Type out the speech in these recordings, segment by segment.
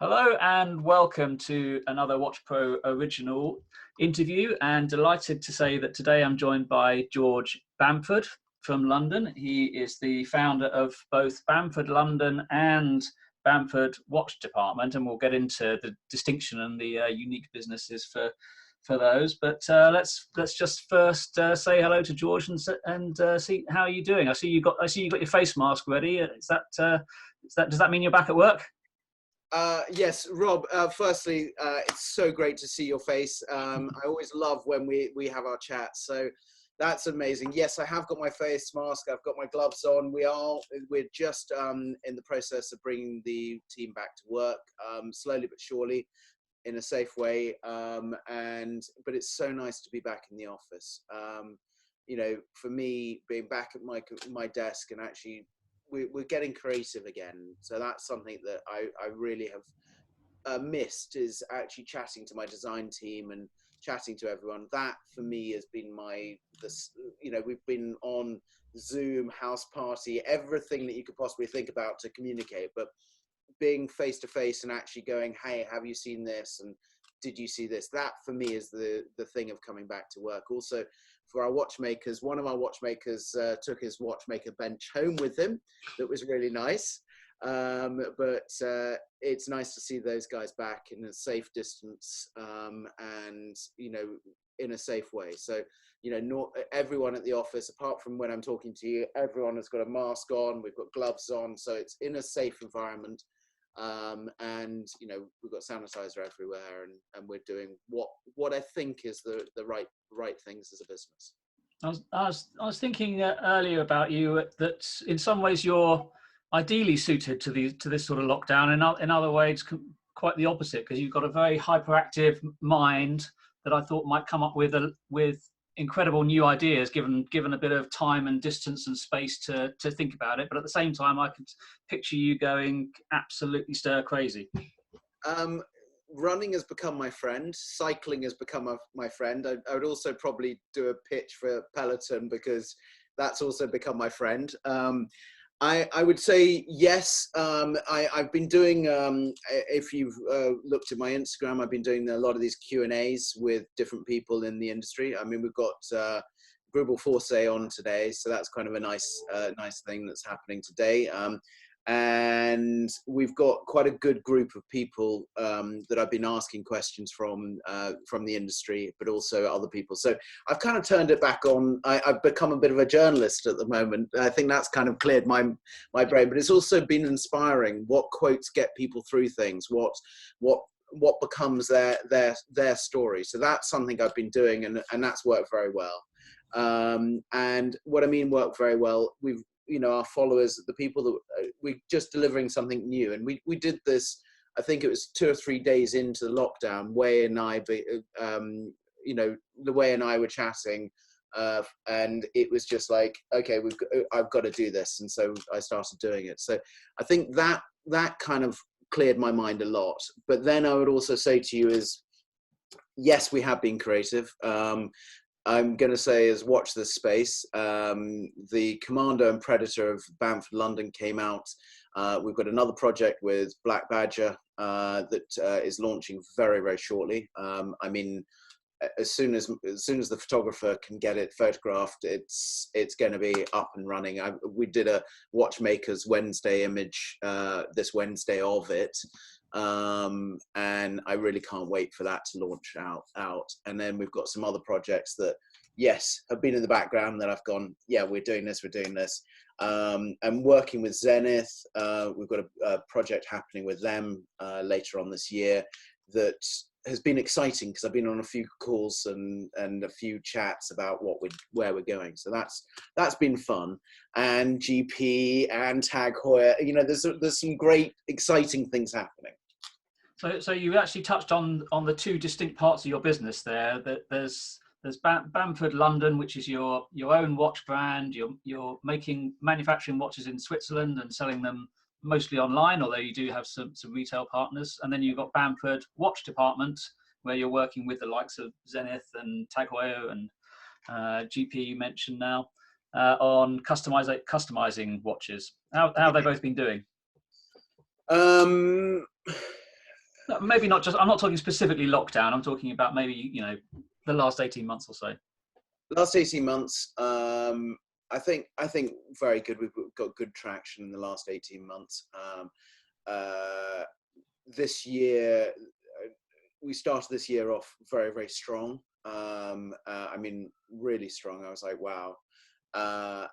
Hello and welcome to another WatchPro original interview, and delighted to say that today I'm joined by George Bamford from London. He is the founder of both Bamford London and Bamford Watch Department, and we'll get into the distinction and the unique businesses for those. But let's just first say hello to George and see how are you doing. I see you got your face mask ready. Does that mean you're back at work? Yes, Rob, firstly, it's so great to see your face. I always love when we have our chats, so that's amazing. Yes, I have got my face mask, I've got my gloves on. We're just in the process of bringing the team back to work, slowly but surely, in a safe way. But it's so nice to be back in the office. For me, being back at my desk and actually we're getting creative again. So that's something that I really have missed, is actually chatting to my design team and chatting to everyone. That for me has been we've been on Zoom, house party, everything that you could possibly think about to communicate, but being face to face and actually going, hey, have you seen this? And did you see this? That for me is the thing of coming back to work. Also, for our watchmakers, one of our watchmakers took his watchmaker bench home with him. That was really nice. But it's nice to see those guys back in a safe distance, and in a safe way. So not everyone at the office, apart from when I'm talking to you, everyone has got a mask on. We've got gloves on, so it's in a safe environment. And we've got sanitizer everywhere, and we're doing what I think is the right things as a business. I was thinking earlier about you that in some ways you're ideally suited to this sort of lockdown. In other ways, quite the opposite, because you've got a very hyperactive mind that I thought might come up with incredible new ideas, given a bit of time and distance and space to think about it. But at the same time, I could picture you going absolutely stir crazy. Running has become my friend. Cycling has become my friend. I would also probably do a pitch for Peloton, because that's also become my friend. I would say yes. I've been doing, if you've looked at my Instagram, I've been doing a lot of these Q&As with different people in the industry. I mean, we've got Gribble Force on today, so that's kind of a nice thing that's happening today. And we've got quite a good group of people that I've been asking questions from the industry, but also other people. So I've kind of turned it back on. I've become a bit of a journalist at the moment. I think that's kind of cleared my brain, but it's also been inspiring. What quotes get people through things? What becomes their story? So that's something I've been doing, and that's worked very well. And what I mean worked very well, our followers, the people that we're just delivering something new. And we did this, I think it was 2 or 3 days into the lockdown, Way and I, the Way and I were chatting, and it was just like, okay, I've got to do this. And so I started doing it. So I think that kind of cleared my mind a lot. But then I would also say to you is, yes, we have been creative. I'm going to say is watch this space. The Commando and Predator of Bamford London came out. We've got another project with Black Badger that is launching very, very shortly. I mean, as soon as the photographer can get it photographed, it's going to be up and running. We did a Watchmakers Wednesday image this Wednesday of it. And I really can't wait for that to launch out. And then we've got some other projects that, yes, have been in the background that I've gone, yeah, we're doing this. I'm working with Zenith. We've got a project happening with them later on this year that has been exciting, because I've been on a few calls and a few chats about where we're going. So that's been fun. And GP and Tag Heuer, there's some great exciting things happening. So you actually touched on the two distinct parts of your business there. That there's Bamford London, which is your own watch brand. You're manufacturing watches in Switzerland and selling them mostly online, although you do have some retail partners. And then you've got Bamford Watch Department, where you're working with the likes of Zenith and Tag Heuer and GP you mentioned now, on customizing watches. How have they both been doing? maybe not just, I'm not talking specifically lockdown, I'm talking about maybe, the last 18 months or so. Last 18 months, I think very good. We've got good traction in the last 18 months. This year, we started this year off very, very strong. I mean, really strong. I was like, wow.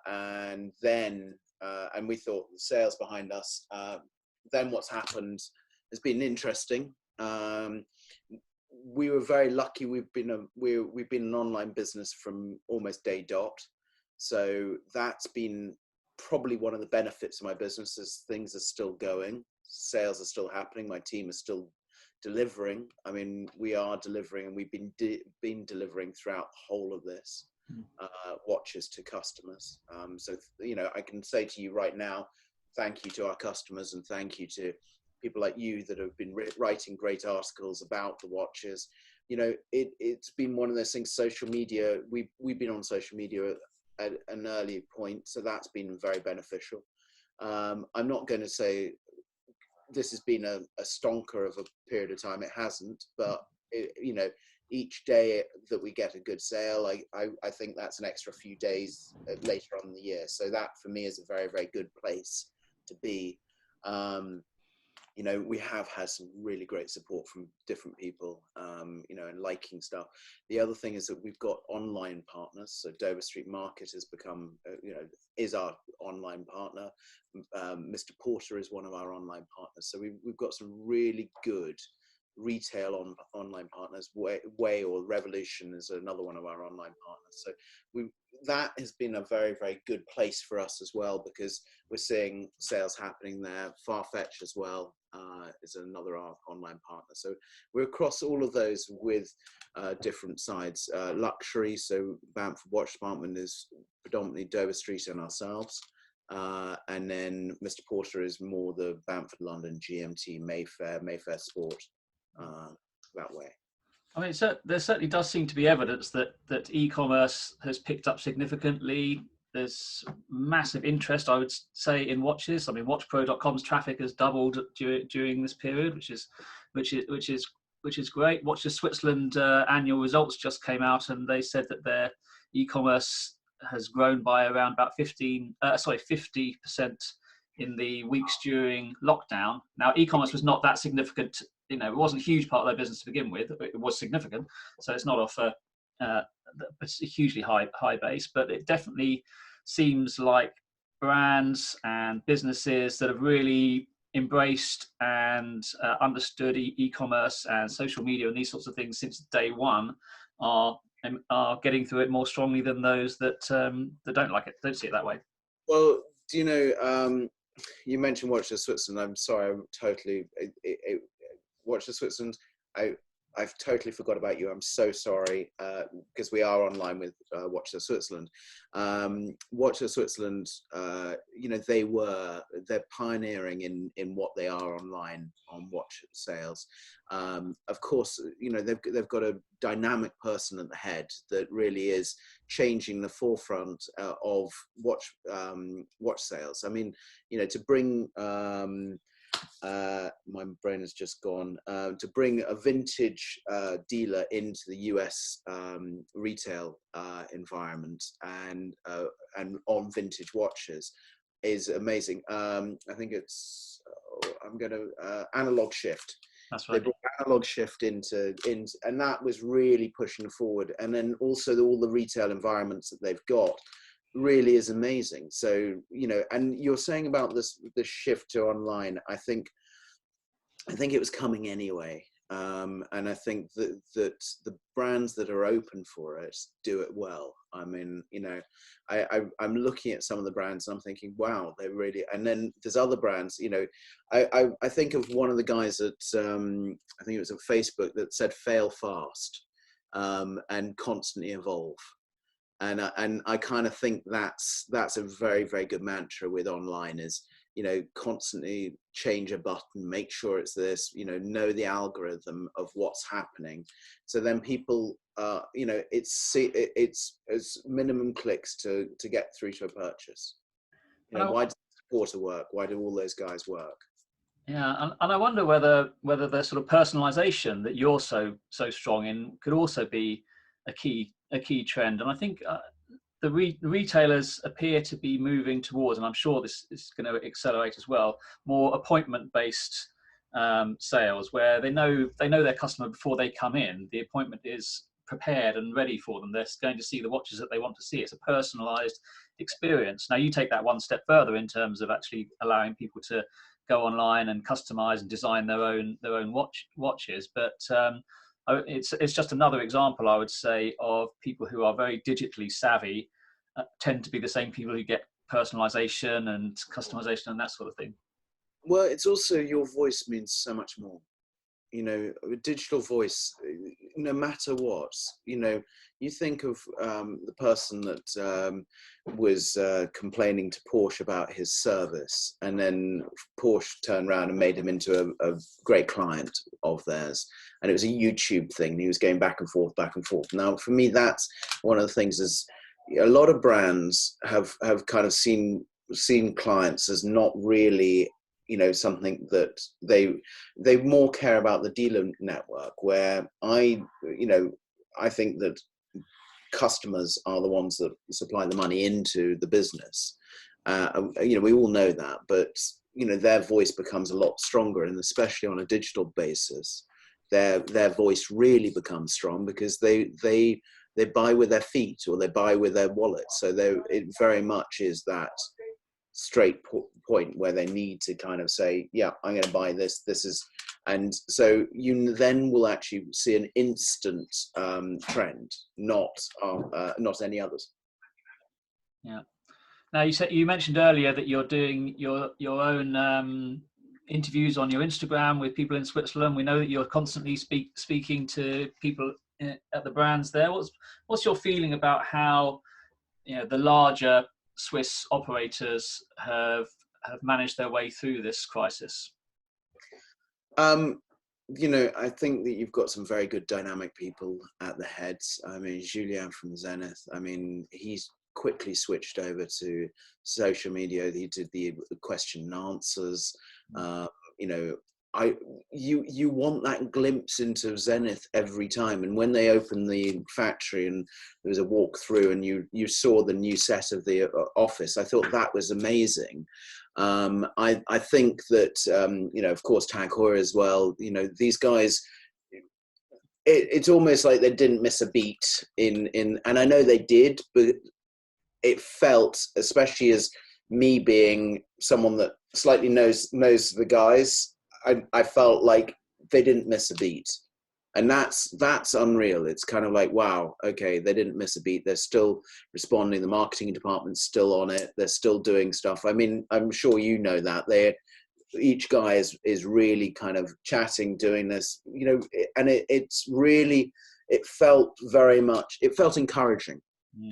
And then, and we thought the sales behind us. Then what's happened has been interesting. We were very lucky. We've been an online business from almost day dot. So that's been probably one of the benefits of my business, is things are still going, sales are still happening, my team is still delivering. I mean, we are delivering, and we've been delivering throughout the whole of this, watches to customers. So, I can say to you right now, thank you to our customers, and thank you to people like you that have been writing great articles about the watches. It's been one of those things. Social media, we've been on social media at an early point, so that's been very beneficial. I'm not going to say this has been a stonker of a period of time. It hasn't, but each day that we get a good sale, I think that's an extra few days later on in the year. So that for me is a very, very good place to be. We have had some really great support from different people, and liking stuff. The other thing is that we've got online partners. So Dover Street Market has become, is our online partner. Mr. Porter is one of our online partners. So we've got some really good retail online partners. Way or Revolution is another one of our online partners. So that has been a very, very good place for us as well, because we're seeing sales happening there. Farfetch as well is another online partner. So we're across all of those with different sides. Luxury, so Bamford Watch Department is predominantly Dover Street and ourselves. And then Mr. Porter is more the Bamford London, GMT, Mayfair Sport, that way. I mean, there certainly does seem to be evidence that e-commerce has picked up significantly. There's massive interest, I would say, in watches. I mean, WATCHPRO.com's traffic has doubled during this period, which is great. Watches Switzerland annual results just came out, and they said that their e-commerce has grown by around about 50% in the weeks during lockdown. Now, e-commerce was not that significant. It wasn't a huge part of their business to begin with. It was significant, so it's not off a hugely high base, but it definitely seems like brands and businesses that have really embraced and understood e-commerce and social media and these sorts of things since day one are getting through it more strongly than those that don't like it, don't see it that way. Well, do you know, you mentioned Watches Switzerland. I'm sorry, I'm totally Watches Switzerland. I've totally forgot about you. I'm so sorry, because we are online with Watches Switzerland. Watches Switzerland, they're pioneering in what they are online on watch sales. Of course, they've got a dynamic person at the head that really is changing the forefront of watch sales. I mean, to bring my brain has just gone, to bring a vintage dealer into the US retail environment and on vintage watches is amazing. I think it's Analog Shift. That's right. They brought Analog Shift into, and that was really pushing forward. And then also all the retail environments that they've got really is amazing. So, and you're saying about this shift to online, I think it was coming anyway. And I think that the brands that are open for it do it well. I mean, I'm looking at some of the brands and I'm thinking, wow, they really, and then there's other brands, I think of one of the guys at, I think it was on Facebook that said, fail fast, and constantly evolve. And I kind of think that's a very, very good mantra with online is, constantly change a button, make sure it's this, know the algorithm of what's happening. So then people, it's minimum clicks to get through to a purchase. Why does Porter work? Why do all those guys work? Yeah, and I wonder whether the sort of personalization that you're so strong in could also be a key trend. And I think the retailers appear to be moving towards, and I'm sure this is going to accelerate as well, more appointment-based sales, where they know their customer before they come in. The appointment is prepared and ready for them. They're going to see the watches that they want to see. It's a personalized experience. Now you take that one step further in terms of actually allowing people to go online and customize and design their own watches. But it's just another example, I would say, of people who are very digitally savvy tend to be the same people who get personalization and customization and that sort of thing. Well, it's also, your voice means so much more. You know, digital voice, no matter what, you know, you think of the person that was complaining to Porsche about his service, and then Porsche turned around and made him into a great client of theirs. And it was a YouTube thing. He was going back and forth, back and forth. Now, for me, that's one of the things is a lot of brands have kind of seen clients as not really, you know, something that they more care about the dealer network, where I think that customers are the ones that supply the money into the business. You know, we all know that, but you know, their voice becomes a lot stronger, and especially on a digital basis, their voice really becomes strong, because they buy with their feet, or they buy with their wallet. So it very much is that straight point where they need to kind of say, yeah, I'm going to buy this. This is, and so you then will actually see an instant trend, not any others. Yeah. Now you mentioned earlier that you're doing your own interviews on your Instagram with people in Switzerland. We know that you're constantly speaking to people at the brands there. What's your feeling about how, you know, the larger Swiss operators have managed their way through this crisis? You know, I think that you've got some very good dynamic people at the heads. I mean, Julien from Zenith, I mean, he's quickly switched over to social media. He did the question and answers. You know, you want that glimpse into Zenith every time. And when they opened the factory and there was a walk through and you saw the new set of the office, I thought that was amazing. I think that, you know, of course, Tag Heuer as well, you know, these guys, it's almost like they didn't miss a beat in, and I know they did, but it felt, especially as me being someone that slightly knows the guys, I felt like they didn't miss a beat. And that's unreal. It's kind of like, wow, okay, they didn't miss a beat. They're still responding. The marketing department's still on it. They're still doing stuff. I mean, I'm sure you know that. Each guy is really kind of chatting, doing this, you know, and it's really, it felt encouraging.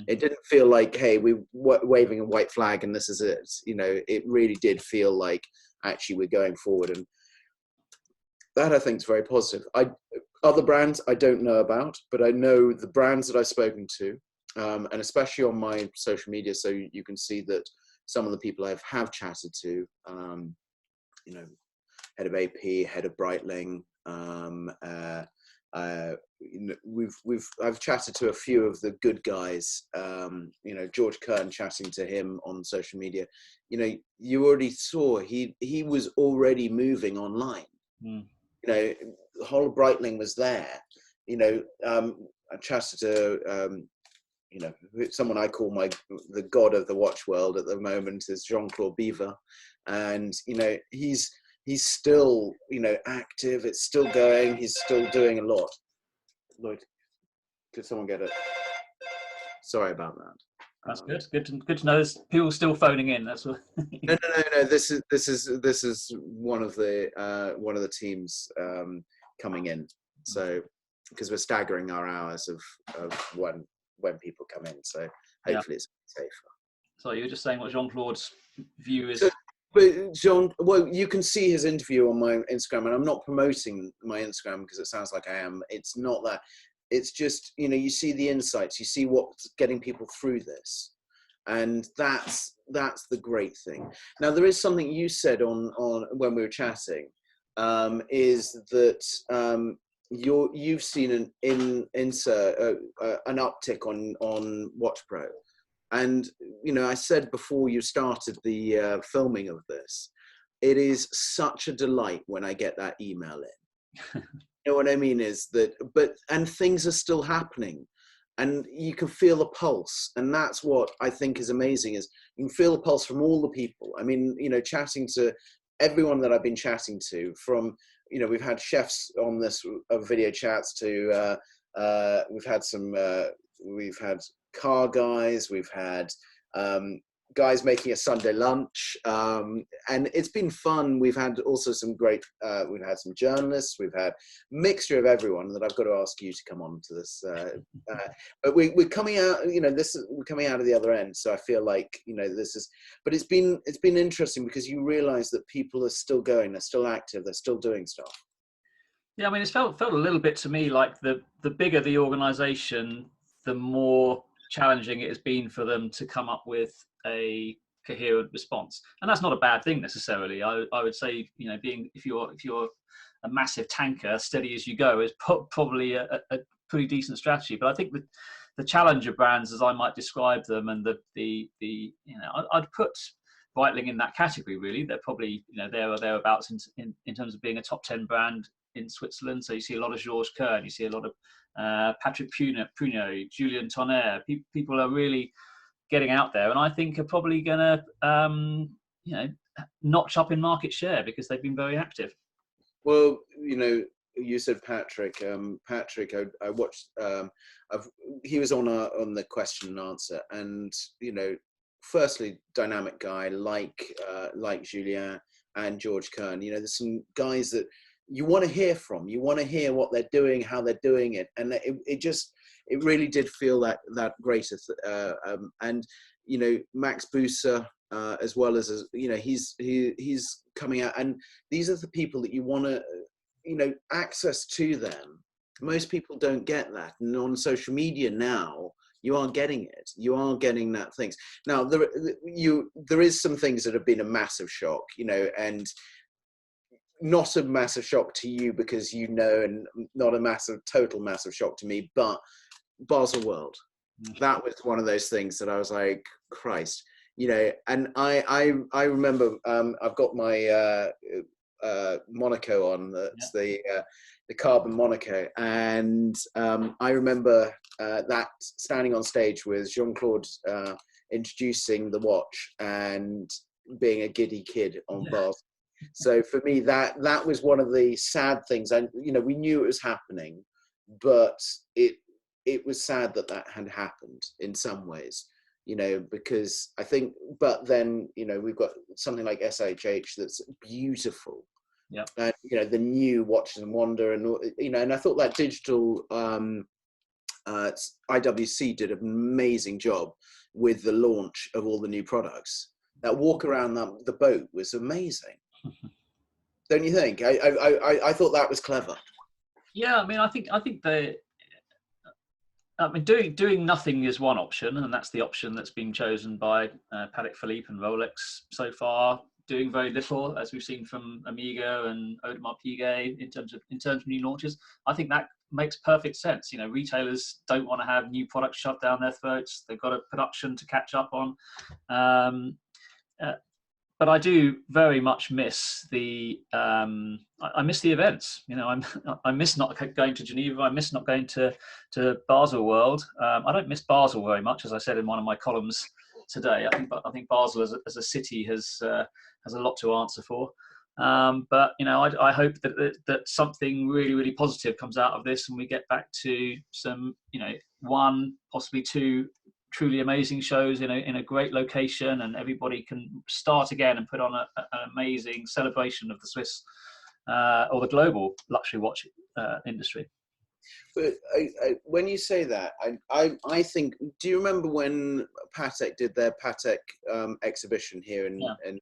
It didn't feel like, hey, we're waving a white flag and this is it. You know, it really did feel like actually we're going forward. And that, I think, is very positive. Other brands I don't know about, but I know the brands that I've spoken to, and especially on my social media, so you can see that some of the people I have chatted to, you know, head of AP, head of Breitling, you know, I've chatted to a few of the good guys, you know, George Kern, chatting to him on social media. You know, you already saw he was already moving online. You know, the whole of Breitling was there. You know, I chatted to, you know, someone I call the god of the watch world at the moment is Jean-Claude Biver, and you know, he's still, you know, active. It's still going. He's still doing a lot. Lloyd, could someone get it? Sorry about that. That's good. Good to know there's people still phoning in. That's what. No. This is one of the teams coming in. So because we're staggering our hours of when people come in. So hopefully it's safer. So you were just saying what Jean-Claude's view is. So, but Jean, well, you can see his interview on my Instagram, and I'm not promoting my Instagram because it sounds like I am. It's not that. It's just, you know, you see the insights, you see what's getting people through this. And that's the great thing. Now, there is something you said on when we were chatting, is that you've seen an uptick on WatchPro. And, you know, I said before you started the filming of this, it is such a delight when I get that email in. You know what I mean? Is that, and things are still happening, and you can feel the pulse. And that's what I think is amazing, is you can feel the pulse from all the people. I mean, you know, chatting to everyone that I've been chatting to, from, you know, we've had chefs on this video chats to, we've had car guys, we've had guys making a Sunday lunch, and it's been fun. We've had also some great, we've had some journalists, we've had a mixture of everyone that I've got to ask you to come on to this. But we're coming out, you know, we're coming out of the other end. So I feel like, you know, but it's been interesting, because you realize that people are still going, they're still active, they're still doing stuff. Yeah, I mean, it's felt a little bit to me like the bigger the organization, the more challenging it has been for them to come up with a coherent response. And that's not a bad thing necessarily. I would say, you know, if you're a massive tanker, steady as you go, is probably a pretty decent strategy. But I think the challenger brands, as I might describe them, and the you know, I'd put Breitling in that category, really. They're probably, you know, there or thereabouts in terms of being a top 10 brand in Switzerland. So you see a lot of Georges Kern, you see a lot of Patrick Pruneau, Julien Tonnerre. People are really getting out there, and I think are probably going to, you know, notch up in market share because they've been very active. Well, you know, you said Patrick. Patrick, I watched. He was on the question and answer, and, you know, firstly, dynamic guy like Julien and Georges Kern. You know, there's some guys that you want to hear from. You want to hear what they're doing, how they're doing it, and it really did feel that great. And, you know, Max Buser, as well as, you know, he's coming out, and these are the people that you want to, you know, access to them. Most people don't get that, and on social media now, you are getting it. You are getting that things. Now, there is some things that have been a massive shock, you know, and not a massive shock to you because, you know, and not a total massive shock to me, but Basel World. That was one of those things that I was like, Christ, you know. And I remember, I've got my Monaco on. That's the carbon Monaco, and I remember that standing on stage with Jean-Claude introducing the watch and being a giddy kid on Basel. So for me, that was one of the sad things. And, you know, we knew it was happening, but it was sad that had happened in some ways, you know, because I think, but then, you know, we've got something like SHH that's beautiful. Yeah. And, you know, the new Watches and Wonder, and, you know, and I thought that digital IWC did an amazing job with the launch of all the new products. That walk around the boat was amazing. Don't you think? I thought that was clever. Yeah, I mean, I think doing nothing is one option, and that's the option that's been chosen by Patek Philippe and Rolex so far. Doing very little, as we've seen from Amigo and Audemars Piguet, in terms of new launches. I think that makes perfect sense. You know, retailers don't want to have new products shoved down their throats. They've got a production to catch up on. But I do very much miss I miss the events. You know, I miss not going to Geneva. I miss not going to Basel World. I don't miss Basel very much, as I said in one of my columns today. I think Basel as a city has a lot to answer for. But, you know, I hope that something really, really positive comes out of this, and we get back to some, you know, one, possibly two truly amazing shows in a great location, and everybody can start again and put on an amazing celebration of the Swiss or the global luxury watch industry. But when you say that, I think, do you remember when Patek did their Patek exhibition here in London?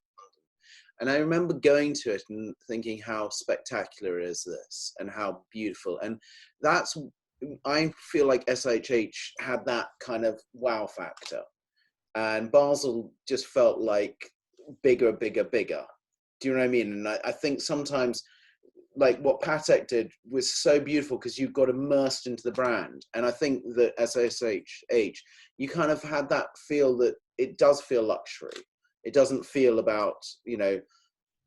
And I remember going to it and thinking how spectacular is this, and how beautiful. And I feel like SHH had that kind of wow factor. and Basel just felt like bigger, bigger, bigger. Do you know what I mean? And I think sometimes, like what Patek did was so beautiful because you got immersed into the brand. And I think that SSH, you kind of had that feel that it does feel luxury. It doesn't feel about, you know,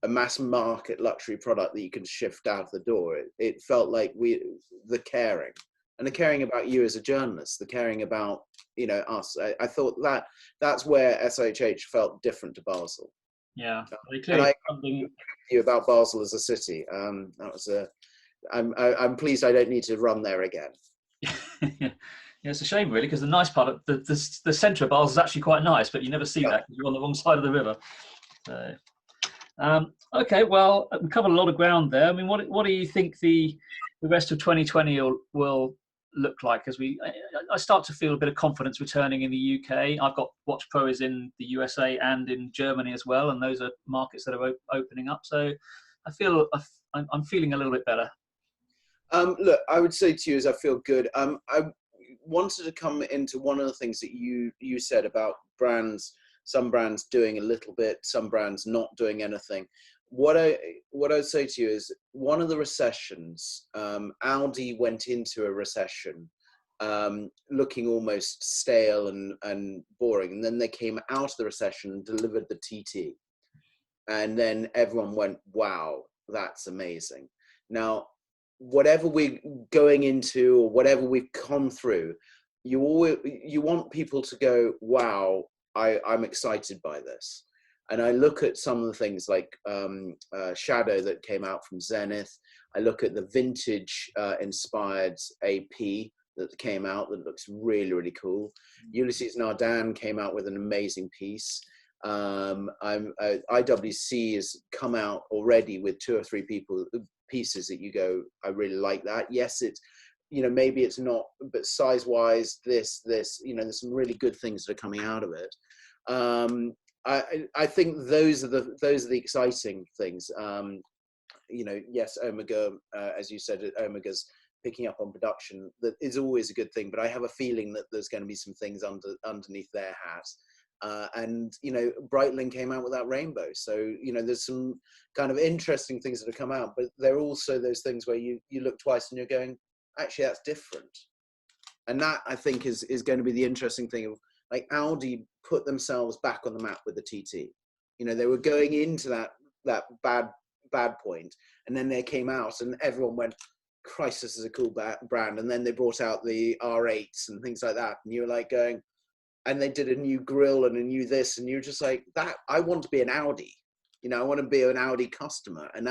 a mass market luxury product that you can shift out of the door. It felt like the caring, and the caring about you as a journalist, the caring about, you know, us. I thought that's where SHH felt different to Basel. Yeah, very And clear. I Something you about Basel as a city. That was I'm pleased I don't need to run there again. Yeah, it's a shame really, because the nice part of the centre of Basel is actually quite nice, but you never see that because you're on the wrong side of the river. So, okay, well, we covered a lot of ground there. I mean, what do you think the rest of 2020 will look like as I start to feel a bit of confidence returning in the UK. I've got WATCHPRO is in the USA and in Germany as well, and those are markets that are opening up. So I feel I'm feeling a little bit better. Look, I would say to you is I feel good. I wanted to come into one of the things that you said about brands, some brands doing a little bit, some brands not doing anything. What I'd say to you is one of the recessions, Audi went into a recession looking almost stale and boring. And then they came out of the recession and delivered the TT. And then everyone went, wow, that's amazing. Now, whatever we're going into or whatever we've come through, you want people to go, wow, I'm excited by this. And I look at some of the things like Shadow that came out from Zenith. I look at the vintage inspired AP that came out that looks really, really cool. Ulysses Nardin came out with an amazing piece. IWC has come out already with 2 or 3 pieces that you go, I really like that. Yes, it's, you know, maybe it's not, but size wise, this, you know, there's some really good things that are coming out of it. I think those are the exciting things. You know, yes, Omega, as you said, Omega's picking up on production. That is always a good thing, but I have a feeling that there's going to be some things underneath their hat. And, you know, Breitling came out with that rainbow. So, you know, there's some kind of interesting things that have come out, but there are also ththose things where you look twice and you're going, actually, that's different. And that, I think, is going to be the interesting thing of, like, Audi put themselves back on the map with the TT. You know, they were going into that bad point, and then they came out and everyone went, Christ, this is a cool brand. And then they brought out the R8s and things like that. And you were like going, and they did a new grille and a new this, and you're just like, that, I want to be an Audi. You know, I want to be an Audi customer. And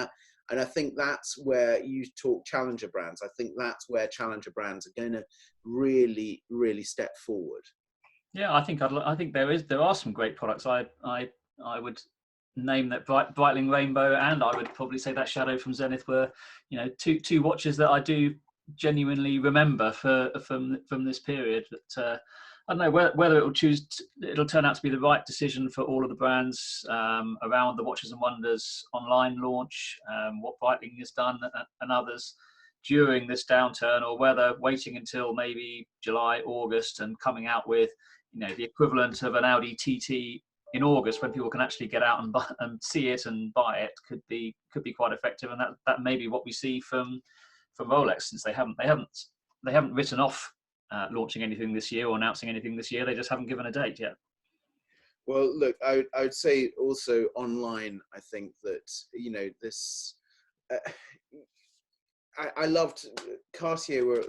I think that's where you talk challenger brands. I think that's where challenger brands are going to really, really step forward. Yeah, I think there are some great products. I would name that Breitling Rainbow, and I would probably say that Shadow from Zenith were, you know, two watches that I do genuinely remember from this period. That I don't know whether it'll turn out to be the right decision for all of the brands around the Watches and Wonders online launch, what Breitling has done and others during this downturn, or whether waiting until maybe July, August and coming out with, you know, the equivalent of an Audi TT in August when people can actually get out and see it and buy it could be quite effective. And that may be what we see from Rolex, since they haven't written off launching anything this year or announcing anything this year. They just haven't given a date yet. Well, look, I would say also online, I think that, you know, this, I loved Cartier were,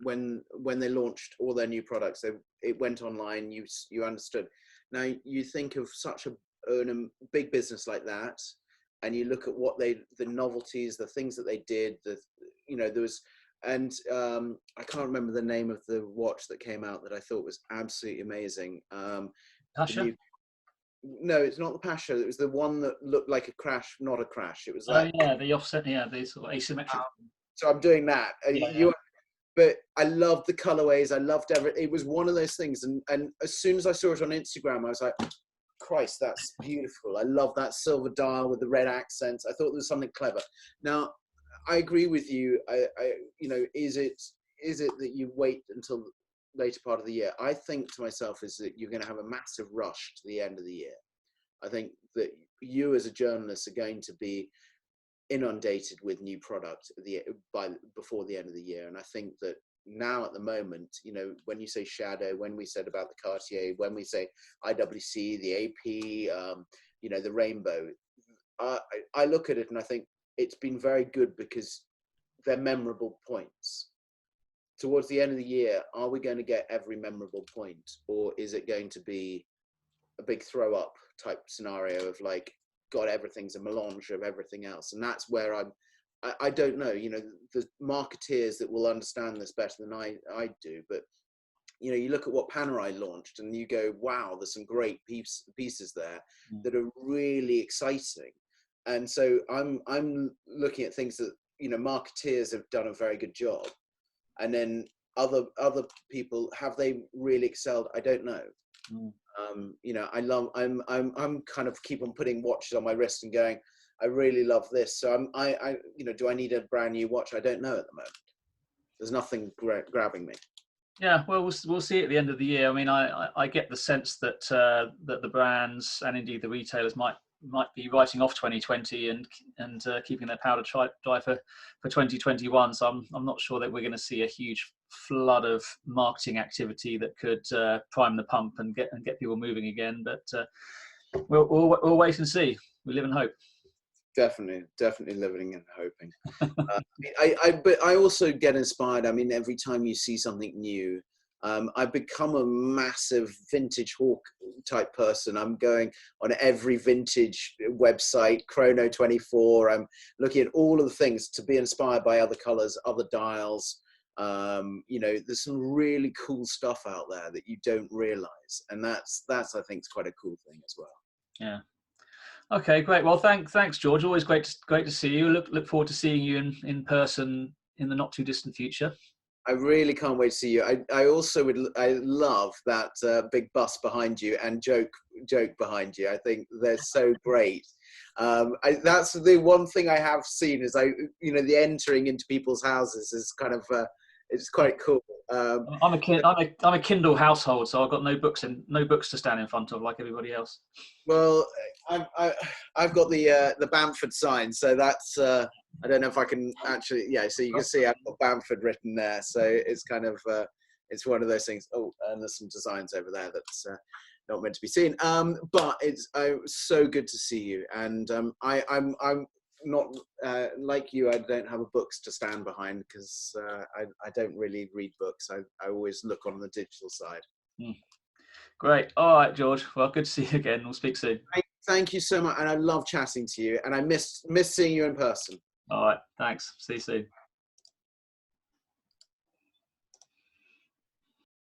when they launched all their new products, it went online, you understood. Now you think of such a big business like that, and you look at what the novelties, the things that they did, you know, there was, and I can't remember the name of the watch that came out that I thought was absolutely amazing. Pasha? No, it's not the Pasha. It was the one that looked like a crash, not a crash. It was like, oh yeah, the offset, yeah, the sort of asymmetric. So I'm doing that. Yeah. But I loved the colorways. I loved everything. It was one of those things. And as soon as I saw it on Instagram, I was like, Christ, that's beautiful. I love that silver dial with the red accents. I thought there was something clever. Now, I agree with you. You know, is it that you wait until later part of the year, I think to myself is that you're going to have a massive rush to the end of the year. I think that you as a journalist are going to be inundated with new product before the end of the year. And I think that now at the moment, you know, when you say Shadow, when we said about the Cartier, when we say IWC, the AP, you know, the Rainbow, I look at it and I think it's been very good because they're memorable points. Towards the end of the year, are we going to get every memorable point, or is it going to be a big throw up type scenario of like, God, everything's a melange of everything else? And that's where I don't know, you know, the marketeers that will understand this better than I do, but you know, you look at what Panerai launched and you go, wow, there's some great pieces there that are really exciting. And so I'm looking at things that, you know, marketeers have done a very good job. And then other people, have they really excelled? I don't know. You know, I'm kind of keep on putting watches on my wrist and going, I really love this. So you know, do I need a brand new watch? I don't know at the moment. There's nothing grabbing me. Yeah, well, we'll see at the end of the year. I mean, I get the sense that that the brands and indeed the retailers might be writing off 2020 and keeping their powder dry for 2021. So I'm not sure that we're going to see a huge flood of marketing activity that could prime the pump and get people moving again. But we'll wait and see. We live in hope. Definitely living and hoping. But I also get inspired. I mean, every time you see something new, I've become a massive vintage hawk type person. I'm going on every vintage website, Chrono24. I'm looking at all of the things to be inspired by other colors, other dials. You know, there's some really cool stuff out there that you don't realize, and that's I think is quite a cool thing as well. Yeah. Okay, great. Well, thanks, George. Always great to see you. Look forward to seeing you in person in the not too distant future. I really can't wait to see you. I love that big bus behind you and joke behind you. I think they're so great. That's the one thing I have seen is you know, the entering into people's houses is kind of it's quite cool. I'm a Kindle household, so I've got no books to stand in front of like everybody else. Well, I've got the Bamford sign, so that's I don't know if I can actually, yeah. So you can see I've got Bamford written there, so it's kind of it's one of those things. Oh, and there's some designs over there that's not meant to be seen. But it's so good to see you, and I'm not like you. I don't have a books to stand behind because I don't really read books. I always look on the digital side. Great. All right, George. Well, good to see you again. We'll speak soon. Thank you so much, and I love chatting to you, and I miss seeing you in person. All right. Thanks. See you soon.